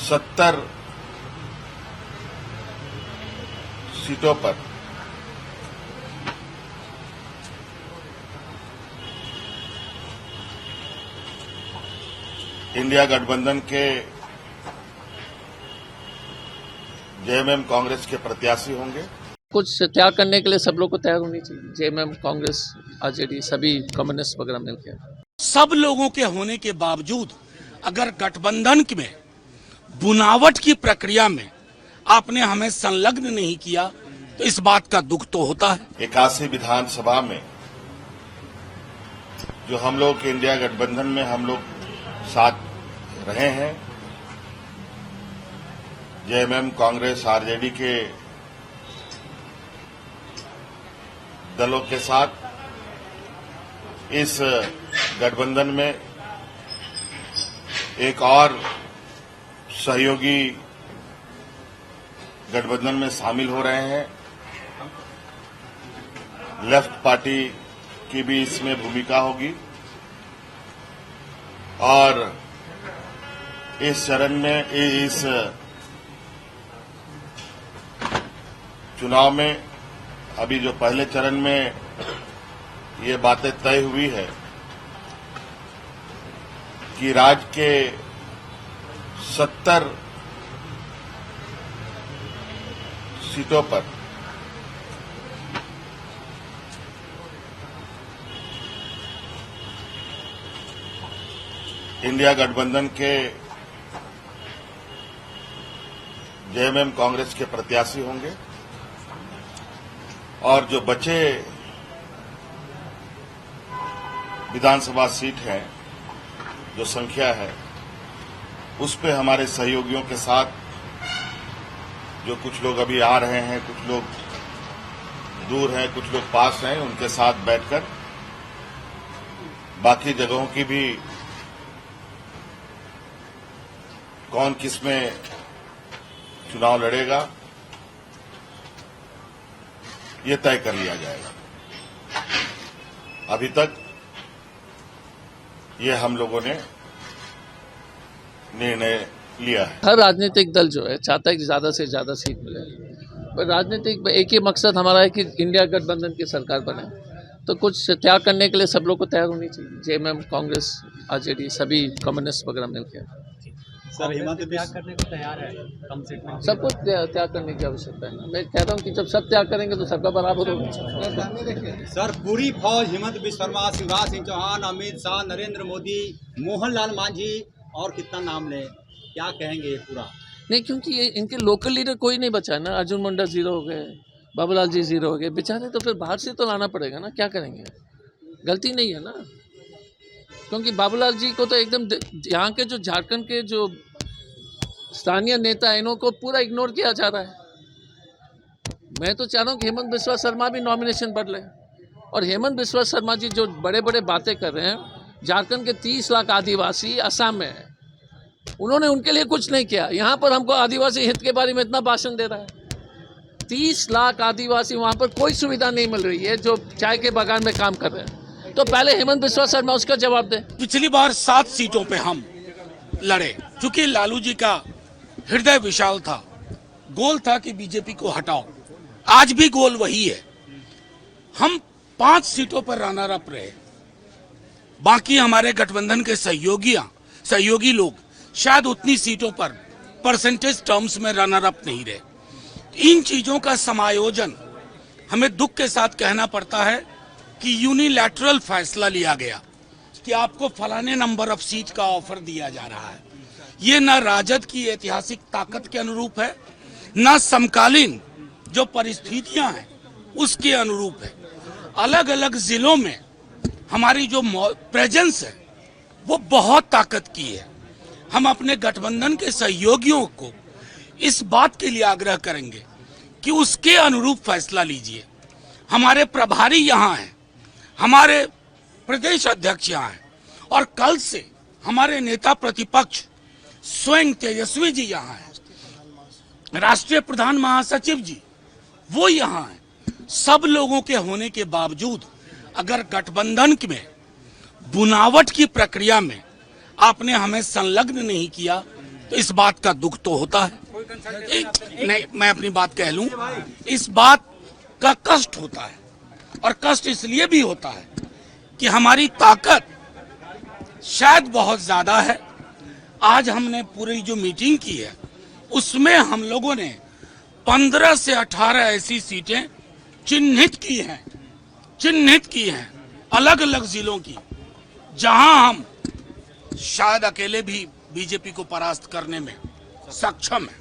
70 सीटों पर इंडिया गठबंधन के जेएमएम कांग्रेस के प्रत्याशी होंगे। कुछ त्याग करने के लिए सब लोग को तैयार होनी चाहिए। जेएमएम कांग्रेस आरजेडी सभी कम्युनिस्ट वगैरह मिलकर सब लोगों के होने के बावजूद अगर गठबंधन में बुनावट की प्रक्रिया में आपने हमें संलग्न नहीं किया तो इस बात का दुख तो होता है। 81 विधानसभा में जो हम लोग के इंडिया गठबंधन में हम लोग साथ रहे हैं, जेएमएम कांग्रेस आरजेडी के दलों के साथ इस गठबंधन में एक और सहयोगी गठबंधन में शामिल हो रहे हैं। लेफ्ट पार्टी की भी इसमें भूमिका होगी और इस चरण में इस चुनाव में अभी जो पहले चरण में ये बातें तय हुई है कि राज्य के 70 सीटों पर इंडिया गठबंधन के जेएमएम कांग्रेस के प्रत्याशी होंगे और जो बचे विधानसभा सीट हैं, जो संख्या है, उस पे हमारे सहयोगियों के साथ जो कुछ लोग अभी आ रहे हैं, कुछ लोग दूर हैं, कुछ लोग पास हैं, उनके साथ बैठकर बाकी जगहों की भी कौन किस में चुनाव लड़ेगा ये तय कर लिया जाएगा। अभी तक ये हम लोगों ने निर्णय लिया है। हर राजनीतिक दल जो है चाहता है कि ज्यादा से ज्यादा सीट मिले, पर राजनीतिक एक ही मकसद हमारा है कि इंडिया गठबंधन की सरकार बने। तो कुछ त्याग करने के लिए सब लोग को तैयार होनी चाहिए। जेएमएम कांग्रेस आरजेडी सभी कम्युनिस्ट वगैरह मिलकर सर हेमंत त्याग करने को तैयार है, कम से कम सब कुछ त्याग करने की आवश्यकता है। मैं कहता हूँ कि जब सब त्याग करेंगे तो सबका बराबर होगा। सर पूरी फौज हिमंत बिस्वा शर्मा, शिवराज सिंह चौहान, अमित शाह, नरेंद्र मोदी, मोहनलाल मांझी और कितना नाम ले, क्या कहेंगे ये पूरा? नहीं, क्योंकि ये इनके लोकल लीडर कोई नहीं बचा है ना। अर्जुन मुंडा जीरो हो गए, बाबूलाल जी जीरो हो गए बेचारे, तो फिर बाहर से तो लाना पड़ेगा ना। क्या करेंगे, गलती नहीं है ना, क्योंकि बाबूलाल जी को तो एकदम यहाँ के जो झारखंड के जो स्थानीय नेता है इनको पूरा इग्नोर किया जा रहा है। मैं तो चाह रहा हूँ कि हेमंत बिस्वा शर्मा भी नॉमिनेशन बदले। और हेमंत बिस्वा शर्मा जी जो बड़े बड़े बातें कर रहे हैं, झारखंड के 30 लाख आदिवासी असम में है, उन्होंने उनके लिए कुछ नहीं किया। यहाँ पर हमको आदिवासी हित के बारे में इतना भाषण दे रहा है। 30 लाख आदिवासी, वहाँ पर कोई सुविधा नहीं मिल रही है जो चाय के बागान में काम कर रहे हैं। तो पहले हेमंत बिस्वा शर्मा उसका जवाब दे। पिछली बार 7 सीटों पे हम लड़े, क्योंकि लालू जी का हृदय विशाल था, गोल था कि बीजेपी को हटाओ। आज भी गोल वही है। हम 5 सीटों पर रनर अप रहे, बाकी हमारे गठबंधन के सहयोगी लोग शायद उतनी सीटों पर परसेंटेज टर्म्स में रनर अप नहीं रहे। इन चीजों का समायोजन हमें दुख के साथ कहना पड़ता है कि यूनिलैटरल फैसला लिया गया कि आपको फलाने नंबर ऑफ सीट का ऑफर दिया जा रहा है। ये न राजद की ऐतिहासिक ताकत के अनुरूप है, न समकालीन जो परिस्थितियां हैं उसके अनुरूप है। अलग अलग जिलों में हमारी जो प्रेजेंस है वो बहुत ताकत की है। हम अपने गठबंधन के सहयोगियों को इस बात के लिए आग्रह करेंगे कि उसके अनुरूप फैसला लीजिए। हमारे प्रभारी यहाँ हैं, हमारे प्रदेश अध्यक्ष यहाँ हैं, और कल से हमारे नेता प्रतिपक्ष स्वयं तेजस्वी जी यहाँ हैं, राष्ट्रीय प्रधान महासचिव जी वो यहाँ हैं। सब लोगों के होने के बावजूद अगर गठबंधन में बुनावट की प्रक्रिया में आपने हमें संलग्न नहीं किया, तो इस बात का दुख तो होता है। नहीं, मैं अपनी बात कह लूं, इस बात का कष्ट होता है, और कष्ट इसलिए भी होता है कि हमारी ताकत शायद बहुत ज्यादा है। आज हमने पूरी जो मीटिंग की है उसमें हम लोगों ने 15 से 18 ऐसी सीटें चिन्हित की हैं अलग अलग जिलों की, जहां हम शायद अकेले भी बीजेपी को परास्त करने में सक्षम हैं।